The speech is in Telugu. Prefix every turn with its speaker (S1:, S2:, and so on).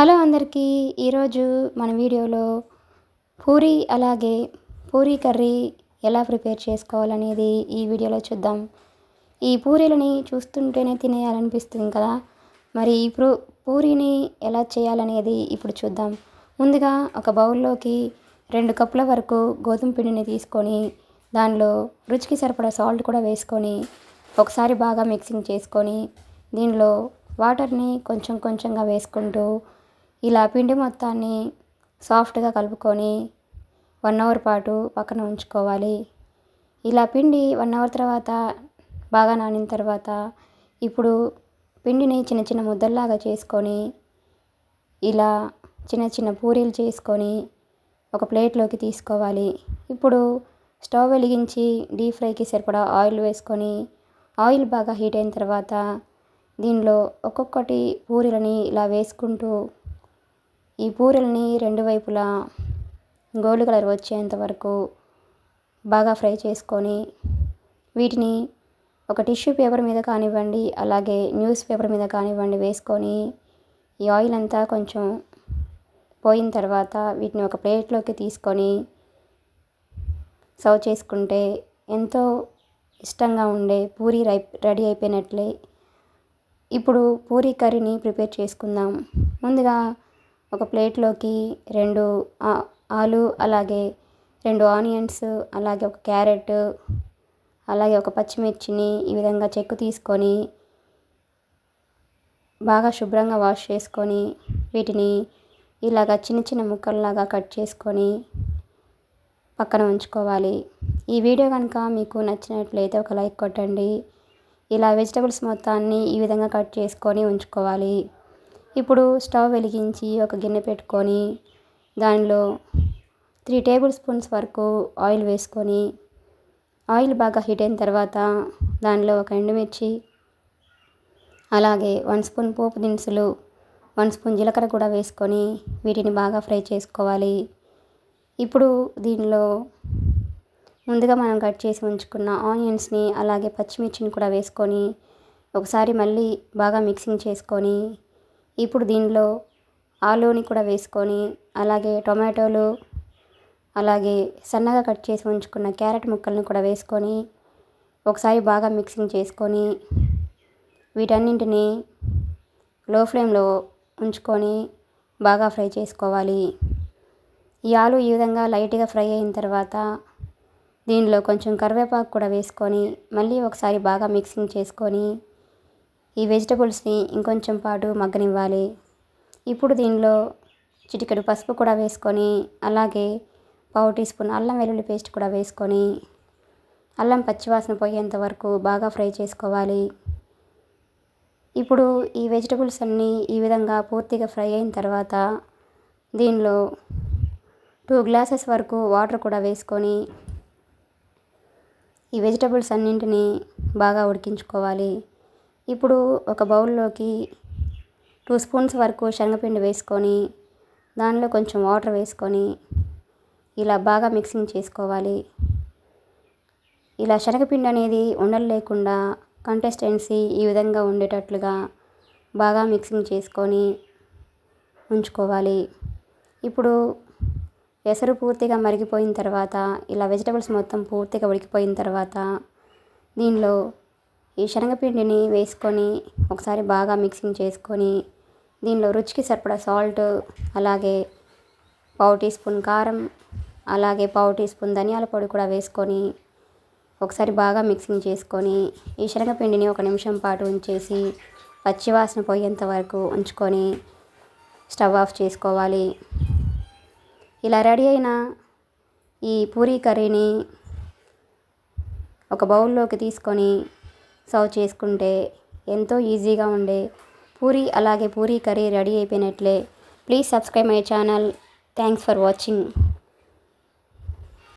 S1: హలో అందరికీ. ఈరోజు మన వీడియోలో అలాగే పూరీ కర్రీ ఎలా ప్రిపేర్ చేసుకోవాలనేది ఈ వీడియోలో చూద్దాం. ఈ పూరీలని చూస్తుంటేనే తినేయాలనిపిస్తుంది కదా. మరి ఈ పూరీని ఎలా చేయాలనేది ఇప్పుడు చూద్దాం. ముందుగా ఒక బౌల్లోకి 2 కప్పుల వరకు గోధుమ పిండిని తీసుకొని దానిలో రుచికి సరిపడా సాల్ట్ కూడా వేసుకొని ఒకసారి బాగా మిక్సింగ్ చేసుకొని దీనిలో వాటర్ని కొంచెం కొంచెంగా వేసుకుంటూ ఇలా పిండి మొత్తాన్ని సాఫ్ట్గా కలుపుకొని 1 అవర్ పాటు పక్కన ఉంచుకోవాలి. ఇలా పిండి 1 అవర్ తర్వాత బాగా నానిన తర్వాత ఇప్పుడు పిండిని చిన్న చిన్న ముద్దల్లాగా చేసుకొని ఇలా చిన్న చిన్న పూరీలు చేసుకొని ఒక ప్లేట్లోకి తీసుకోవాలి. ఇప్పుడు స్టవ్ వెలిగించి డీప్ ఫ్రైకి సరిపడా ఆయిల్ వేసుకొని ఆయిల్ బాగా హీట్ అయిన తర్వాత దీనిలో ఒక్కొక్కటి పూరీలని ఇలా వేసుకుంటూ ఈ పూరీలని 2 వైపులా గోల్డ్ కలర్ వచ్చేంత వరకు బాగా ఫ్రై చేసుకొని వీటిని ఒక టిష్యూ పేపర్ మీద కానివ్వండి, అలాగే న్యూస్ పేపర్ మీద కానివ్వండి వేసుకొని ఈ ఆయిల్ అంతా కొంచెం పోయిన తర్వాత వీటిని ఒక ప్లేట్లోకి తీసుకొని సర్వ్ చేసుకుంటే ఎంతో ఇష్టంగా ఉండే పూరీ రెడీ అయిపోయినట్లే. ఇప్పుడు పూరీ కర్రీని ప్రిపేర్ చేసుకుందాం. ముందుగా ఒక ప్లేట్లోకి 2 ఆలు, అలాగే 2 ఆనియన్స్, అలాగే ఒక క్యారెట్, అలాగే ఒక పచ్చిమిర్చిని ఈ విధంగా చెక్కు తీసుకొని బాగా శుభ్రంగా వాష్ చేసుకొని వీటిని ఇలాగా చిన్న చిన్న ముక్కల్లాగా కట్ చేసుకొని పక్కన ఉంచుకోవాలి. ఈ వీడియో కనుక మీకు నచ్చినట్లయితే ఒక లైక్ కొట్టండి. ఇలా వెజిటబుల్స్ మొత్తాన్ని ఈ విధంగా కట్ చేసుకొని ఉంచుకోవాలి. ఇప్పుడు స్టవ్ వెలిగించి ఒక గిన్నె పెట్టుకొని దానిలో 3 టేబుల్ స్పూన్స్ వరకు ఆయిల్ వేసుకొని ఆయిల్ బాగా హీట్ అయిన తర్వాత దానిలో ఒక ఎండుమిర్చి, అలాగే 1 స్పూన్ పోపు దినుసులు, 1 స్పూన్ జీలకర్ర కూడా వేసుకొని వీటిని బాగా ఫ్రై చేసుకోవాలి. ఇప్పుడు దీనిలో ముందుగా మనం కట్ చేసి ఉంచుకున్న ఆనియన్స్ని, అలాగే పచ్చిమిర్చిని కూడా వేసుకొని ఒకసారి మళ్ళీ బాగా మిక్సింగ్ చేసుకొని ఇప్పుడు దీనిలో ఆలూని కూడా వేసుకొని, అలాగే టొమాటోలు, అలాగే సన్నగా కట్ చేసి ఉంచుకున్న క్యారెట్ ముక్కల్ని కూడా వేసుకొని ఒకసారి బాగా మిక్సింగ్ చేసుకొని వీటన్నింటినీ లో ఫ్లేమ్లో ఉంచుకొని బాగా ఫ్రై చేసుకోవాలి. ఈ ఆలు ఈ విధంగా లైట్గా ఫ్రై అయిన తర్వాత దీనిలో కొంచెం కరివేపాకు కూడా వేసుకొని మళ్ళీ ఒకసారి బాగా మిక్సింగ్ చేసుకొని ఈ వెజిటబుల్స్ని ఇంకొంచెం పాటు మగ్గనివ్వాలి. ఇప్పుడు దీనిలో చిటికెడు పసుపు కూడా వేసుకొని, అలాగే 1/2 టీ స్పూన్ అల్లం వెల్లుల్లి పేస్ట్ కూడా వేసుకొని అల్లం పచ్చివాసన పోయేంత వరకు బాగా ఫ్రై చేసుకోవాలి. ఇప్పుడు ఈ వెజిటబుల్స్ అన్నీ ఈ విధంగా పూర్తిగా ఫ్రై అయిన తర్వాత దీనిలో 2 గ్లాసెస్ వరకు వాటర్ కూడా వేసుకొని ఈ వెజిటబుల్స్ అన్నింటినీ బాగా ఉడికించుకోవాలి. ఇప్పుడు ఒక బౌల్లోకి 2 స్పూన్స్ వరకు శనగపిండి వేసుకొని దానిలో కొంచెం వాటర్ వేసుకొని ఇలా బాగా మిక్సింగ్ చేసుకోవాలి. ఇలా శనగపిండి అనేది ఉండలు లేకుండా కన్సిస్టెన్సీ ఈ విధంగా ఉండేటట్లుగా బాగా మిక్సింగ్ చేసుకొని ఉంచుకోవాలి. ఇప్పుడు ఎసరు పూర్తిగా మరిగిపోయిన తర్వాత ఇలా వెజిటబుల్స్ మొత్తం పూర్తిగా ఉడికిపోయిన తర్వాత దీనిలో ఈ శనగపిండిని వేసుకొని ఒకసారి బాగా మిక్సింగ్ చేసుకొని దీనిలో రుచికి సరిపడా సాల్ట్, అలాగే 1/2 టీ స్పూన్ కారం, అలాగే 1/2 టీ స్పూన్ ధనియాల పొడి కూడా వేసుకొని ఒకసారి బాగా మిక్సింగ్ చేసుకొని ఈ శనగపిండిని 1 నిమిషం పాటు ఉంచేసి పచ్చివాసన పోయేంత వరకు ఉంచుకొని స్టవ్ ఆఫ్ చేసుకోవాలి. ఇలా రెడీ అయిన ఈ పూరీ కర్రీని ఒక బౌల్లోకి తీసుకొని సర్వ్ చేసుకుంటే ఎంతో ఈజీగా ఉండే అలాగే పూరీ కర్రీ రెడీ అయిపోయినట్లే. Please subscribe my channel. Thanks for watching.